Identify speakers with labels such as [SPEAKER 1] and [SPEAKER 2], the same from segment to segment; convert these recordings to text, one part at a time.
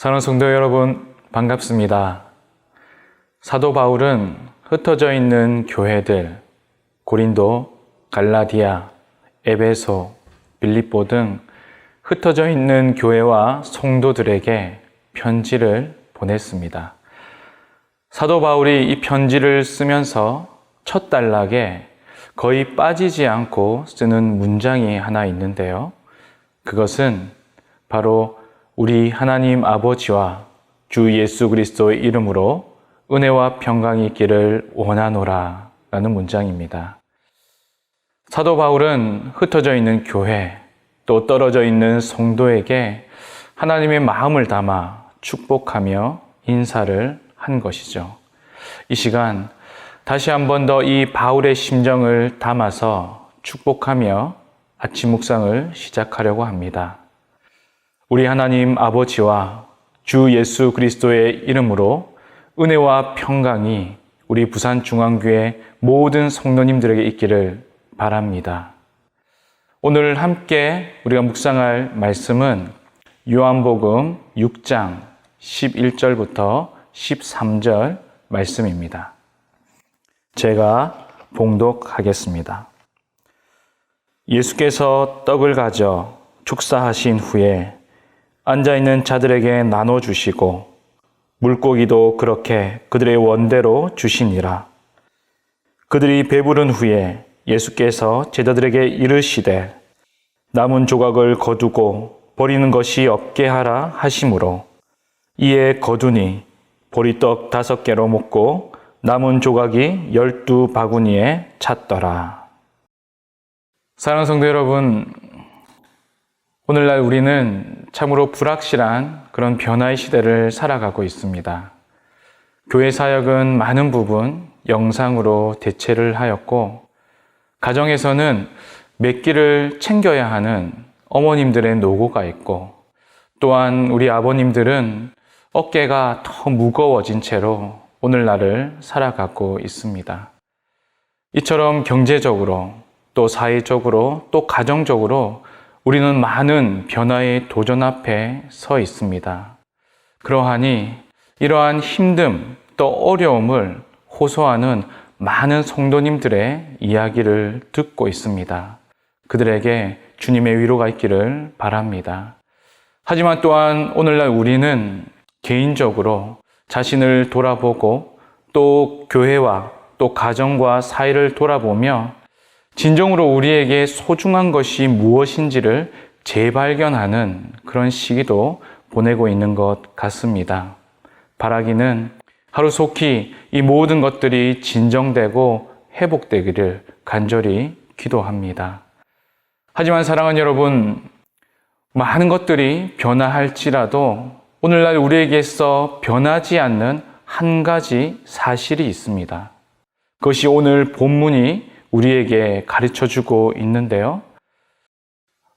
[SPEAKER 1] 사랑하는 성도 여러분, 반갑습니다. 사도 바울은 흩어져 있는 교회들, 고린도, 갈라디아, 에베소, 빌립보 등 흩어져 있는 교회와 성도들에게 편지를 보냈습니다. 사도 바울이 이 편지를 쓰면서 첫 단락에 거의 빠지지 않고 쓰는 문장이 하나 있는데요. 그것은 바로 우리 하나님 아버지와 주 예수 그리스도의 이름으로 은혜와 평강이 있기를 원하노라 라는 문장입니다. 사도 바울은 흩어져 있는 교회, 또 떨어져 있는 성도에게 하나님의 마음을 담아 축복하며 인사를 한 것이죠. 이 시간 다시 한 번 더 이 바울의 심정을 담아서 축복하며 아침 묵상을 시작하려고 합니다. 우리 하나님 아버지와 주 예수 그리스도의 이름으로 은혜와 평강이 우리 부산중앙교회 모든 성도님들에게 있기를 바랍니다. 오늘 함께 우리가 묵상할 말씀은 요한복음 6장 11절부터 13절 말씀입니다. 제가 봉독하겠습니다. 예수께서 떡을 가져 축사하신 후에 앉아있는 자들에게 나눠주시고 물고기도 그렇게 그들의 원대로 주시니라. 그들이 배부른 후에 예수께서 제자들에게 이르시되 남은 조각을 거두고 버리는 것이 없게 하라 하심으로 이에 거두니 보리떡 5개로 먹고 남은 조각이 12바구니에 찼더라. 사랑하는 성도 여러분, 오늘날 우리는 참으로 불확실한 그런 변화의 시대를 살아가고 있습니다. 교회 사역은 많은 부분 영상으로 대체를 하였고, 가정에서는 몇 끼를 챙겨야 하는 어머님들의 노고가 있고, 또한 우리 아버님들은 어깨가 더 무거워진 채로 오늘날을 살아가고 있습니다. 이처럼 경제적으로, 또 사회적으로, 또 가정적으로 우리는 많은 변화의 도전 앞에 서 있습니다. 그러하니 이러한 힘듦 또 어려움을 호소하는 많은 성도님들의 이야기를 듣고 있습니다. 그들에게 주님의 위로가 있기를 바랍니다. 하지만 또한 오늘날 우리는 개인적으로 자신을 돌아보고 또 교회와 또 가정과 사회를 돌아보며 진정으로 우리에게 소중한 것이 무엇인지를 재발견하는 그런 시기도 보내고 있는 것 같습니다. 바라기는 하루속히 이 모든 것들이 진정되고 회복되기를 간절히 기도합니다. 하지만 사랑하는 여러분, 많은 것들이 변화할지라도 오늘날 우리에게서 변하지 않는 한 가지 사실이 있습니다. 그것이 오늘 본문이 우리에게 가르쳐주고 있는데요.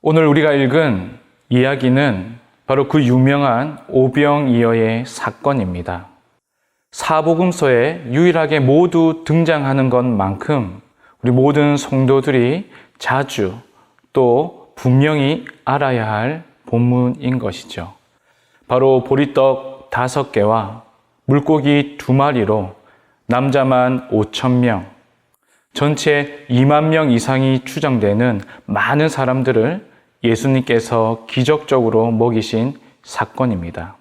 [SPEAKER 1] 오늘 우리가 읽은 이야기는 바로 그 유명한 오병이어의 사건입니다. 사복음서에 유일하게 모두 등장하는 것만큼 우리 모든 성도들이 자주 또 분명히 알아야 할 본문인 것이죠. 바로 보리떡 5개와 물고기 2마리로 남자만 5,000명, 전체 2만 명 이상이 추정되는 많은 사람들을 예수님께서 기적적으로 먹이신 사건입니다.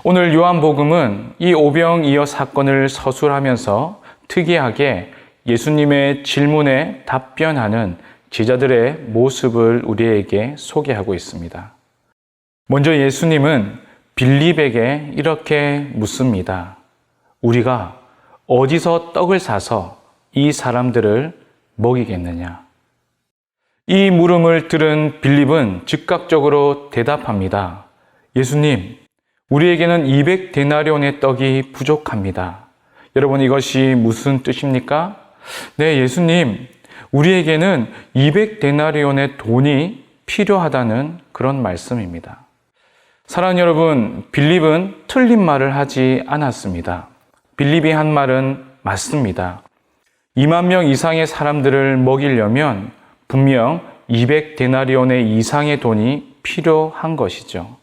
[SPEAKER 1] 오늘 요한복음은 이 오병이어 사건을 서술하면서 특이하게 예수님의 질문에 답변하는 제자들의 모습을 우리에게 소개하고 있습니다. 먼저 예수님은 빌립에게 이렇게 묻습니다. 우리가 어디서 떡을 사서 이 사람들을 먹이겠느냐? 이 물음을 들은 빌립은 즉각적으로 대답합니다. 예수님, 우리에게는 200데나리온의 떡이 부족합니다. 여러분, 이것이 무슨 뜻입니까? 네, 예수님, 우리에게는 200데나리온의 돈이 필요하다는 그런 말씀입니다. 사랑하는 여러분, 빌립은 틀린 말을 하지 않았습니다. 빌립이 한 말은 맞습니다. 2만 명 이상의 사람들을 먹이려면 분명 200데나리온의 이상의 돈이 필요한 것이죠.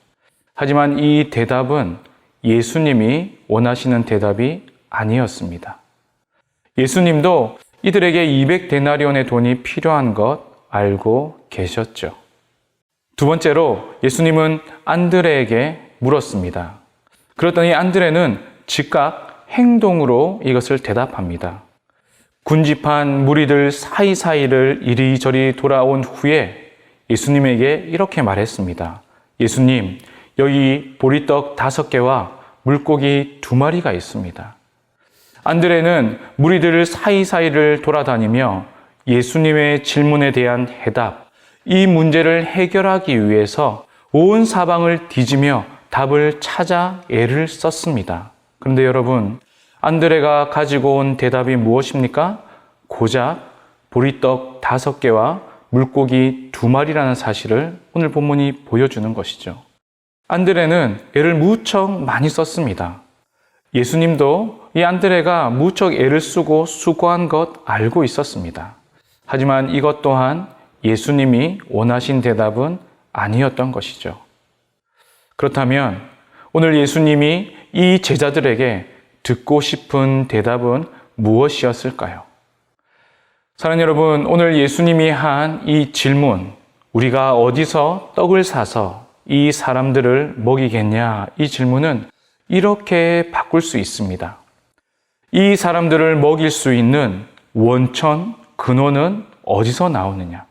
[SPEAKER 1] 하지만 이 대답은 예수님이 원하시는 대답이 아니었습니다. 예수님도 이들에게 200데나리온의 돈이 필요한 것 알고 계셨죠. 두 번째로 예수님은 안드레에게 물었습니다. 그랬더니 안드레는 즉각 행동으로 이것을 대답합니다. 군집한 무리들 사이사이를 이리저리 돌아온 후에 예수님에게 이렇게 말했습니다. 예수님, 여기 보리떡 5개와 물고기 2마리가 있습니다. 안드레는 무리들 사이사이를 돌아다니며 예수님의 질문에 대한 해답, 이 문제를 해결하기 위해서 온 사방을 뒤지며 답을 찾아 애를 썼습니다. 그런데 여러분, 안드레가 가지고 온 대답이 무엇입니까? 고작 보리떡 5개와 물고기 2마리라는 사실을 오늘 본문이 보여주는 것이죠. 안드레는 애를 무척 많이 썼습니다. 예수님도 이 안드레가 무척 애를 쓰고 수고한 것 알고 있었습니다. 하지만 이것 또한 예수님이 원하신 대답은 아니었던 것이죠. 그렇다면 오늘 예수님이 이 제자들에게 듣고 싶은 대답은 무엇이었을까요? 사랑하는 여러분, 오늘 예수님이 한 이 질문, 우리가 어디서 떡을 사서 이 사람들을 먹이겠냐? 이 질문은 이렇게 바꿀 수 있습니다. 이 사람들을 먹일 수 있는 원천, 근원은 어디서 나오느냐?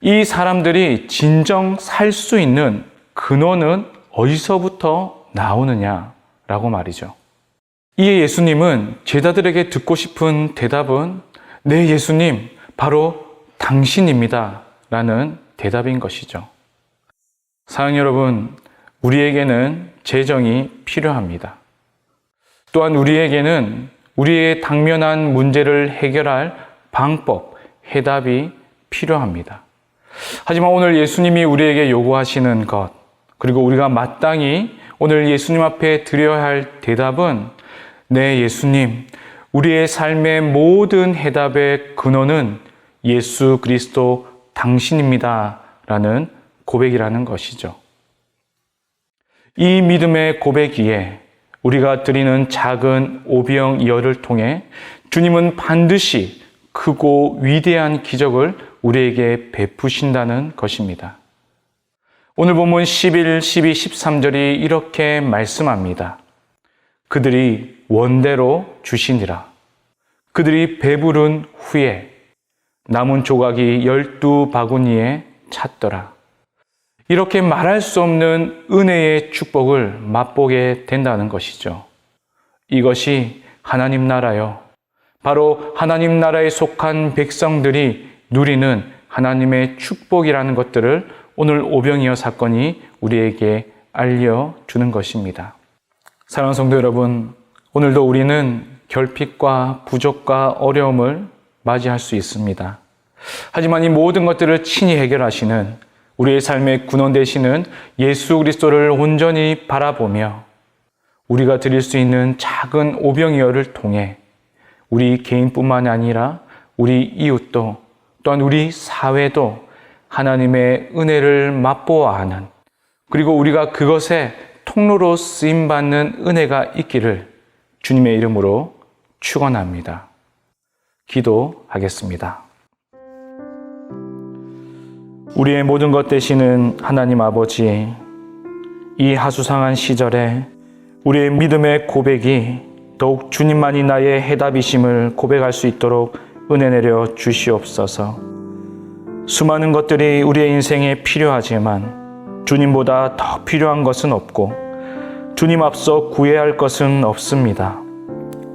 [SPEAKER 1] 이 사람들이 진정 살 수 있는 근원은 어디서부터 나오느냐라고 말이죠. 이에 예수님은 제자들에게 듣고 싶은 대답은 네, 예수님, 바로 당신입니다 라는 대답인 것이죠. 사랑하는 여러분, 우리에게는 재정이 필요합니다. 또한 우리에게는 우리의 당면한 문제를 해결할 방법, 해답이 필요합니다. 하지만 오늘 예수님이 우리에게 요구하시는 것, 그리고 우리가 마땅히 오늘 예수님 앞에 드려야 할 대답은 네, 예수님, 우리의 삶의 모든 해답의 근원은 예수 그리스도 당신입니다 라는 고백이라는 것이죠. 이 믿음의 고백 위에 우리가 드리는 작은 오병이어를 통해 주님은 반드시 크고 위대한 기적을 우리에게 베푸신다는 것입니다. 오늘 본문 11, 12, 13절이 이렇게 말씀합니다. 그들이 원대로 주시니라. 그들이 배부른 후에 남은 조각이 12바구니에 찼더라. 이렇게 말할 수 없는 은혜의 축복을 맛보게 된다는 것이죠. 이것이 하나님 나라요. 바로 하나님 나라에 속한 백성들이 누리는 하나님의 축복이라는 것들을 오늘 오병이어 사건이 우리에게 알려주는 것입니다. 사랑하는 성도 여러분, 오늘도 우리는 결핍과 부족과 어려움을 맞이할 수 있습니다. 하지만 이 모든 것들을 친히 해결하시는 우리의 삶의 근원 되시는 예수 그리스도를 온전히 바라보며 우리가 드릴 수 있는 작은 오병이어를 통해 우리 개인뿐만 아니라 우리 이웃도 또한 우리 사회도 하나님의 은혜를 맛보아야 하는, 그리고 우리가 그것에 통로로 쓰임받는 은혜가 있기를 주님의 이름으로 축원합니다. 기도하겠습니다. 우리의 모든 것 되시는 하나님 아버지, 이 하수상한 시절에 우리의 믿음의 고백이 더욱 주님만이 나의 해답이심을 고백할 수 있도록 은혜 내려 주시옵소서. 수많은 것들이 우리의 인생에 필요하지만 주님보다 더 필요한 것은 없고 주님 앞서 구해야 할 것은 없습니다.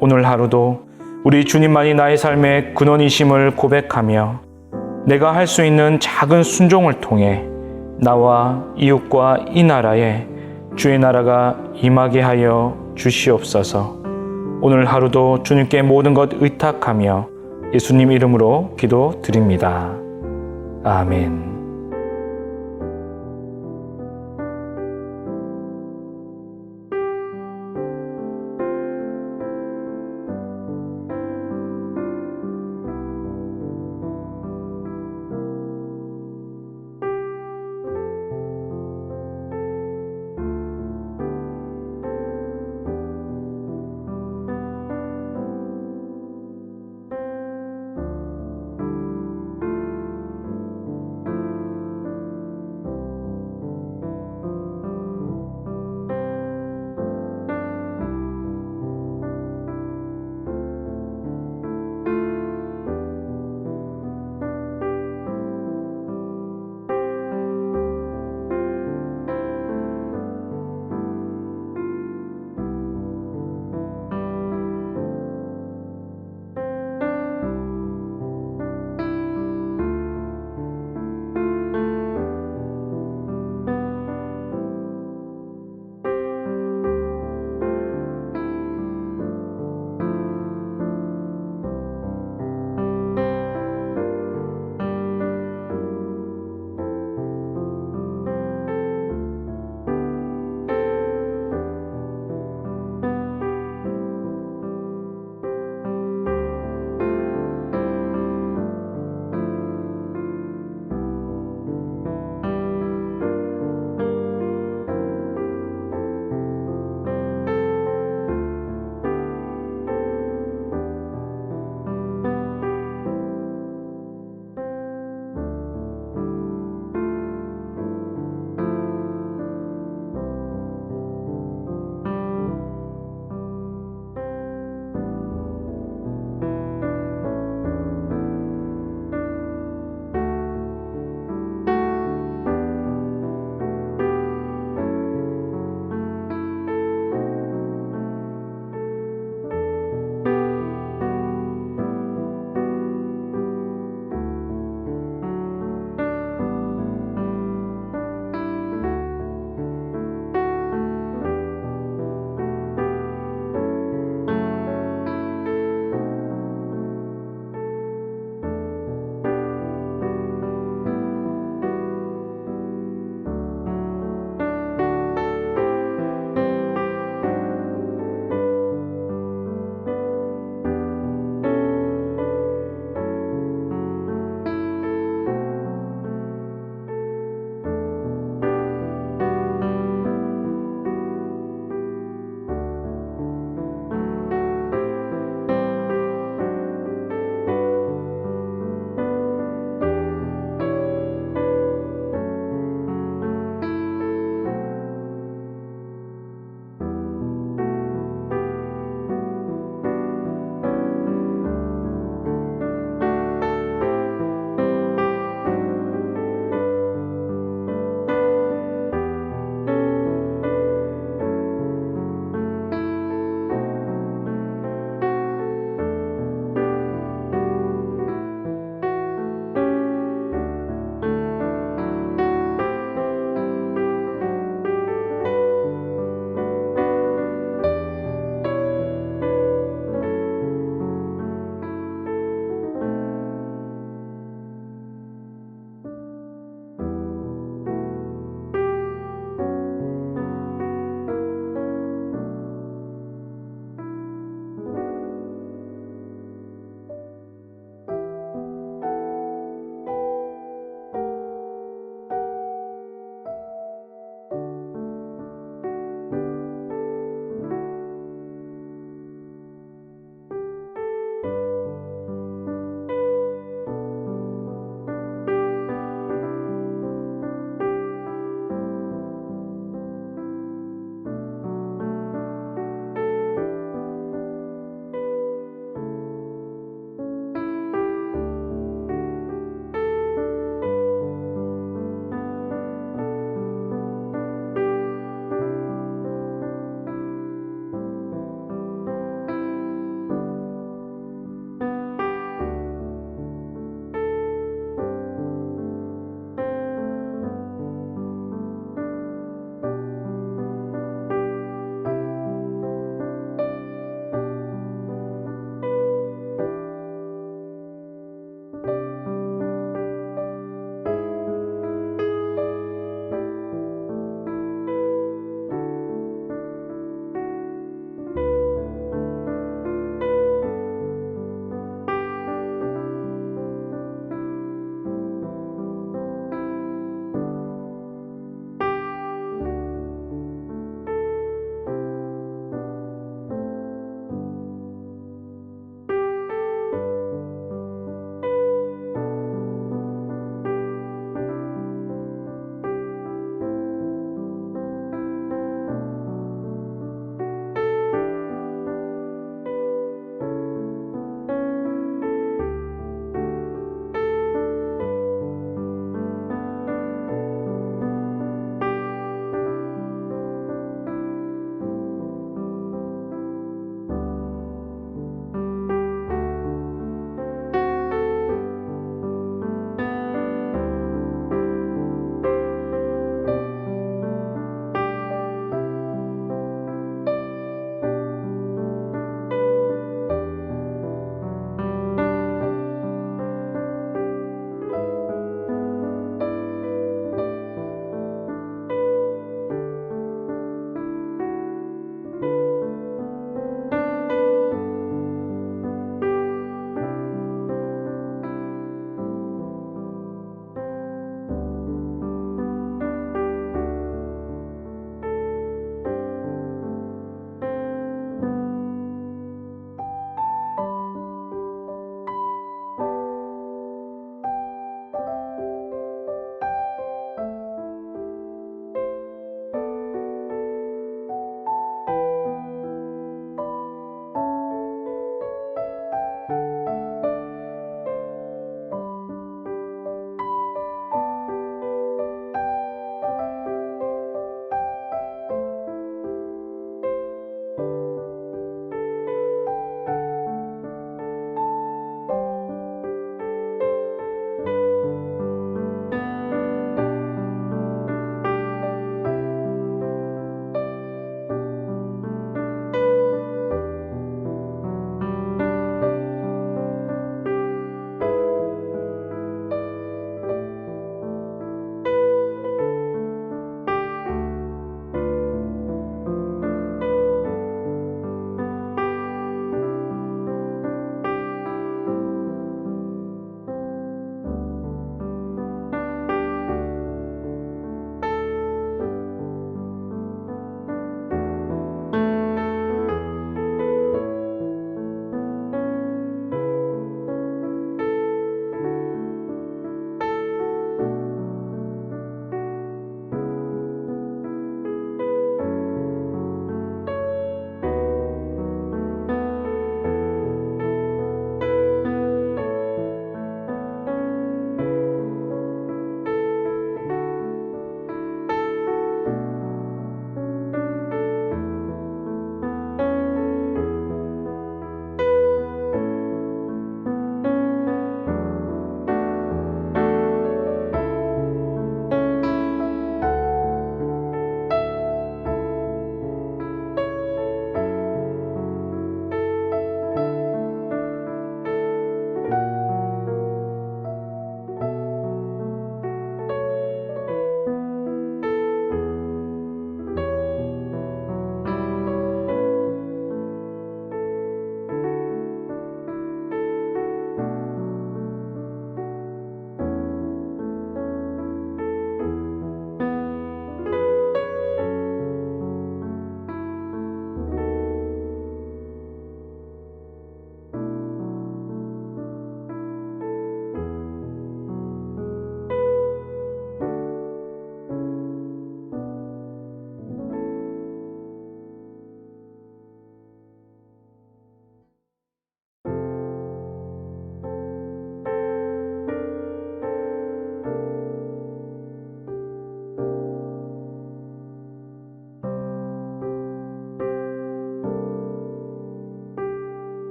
[SPEAKER 1] 오늘 하루도 우리 주님만이 나의 삶의 근원이심을 고백하며 내가 할 수 있는 작은 순종을 통해 나와 이웃과 이 나라에 주의 나라가 임하게 하여 주시옵소서. 오늘 하루도 주님께 모든 것 의탁하며 예수님 이름으로 기도드립니다. 아멘.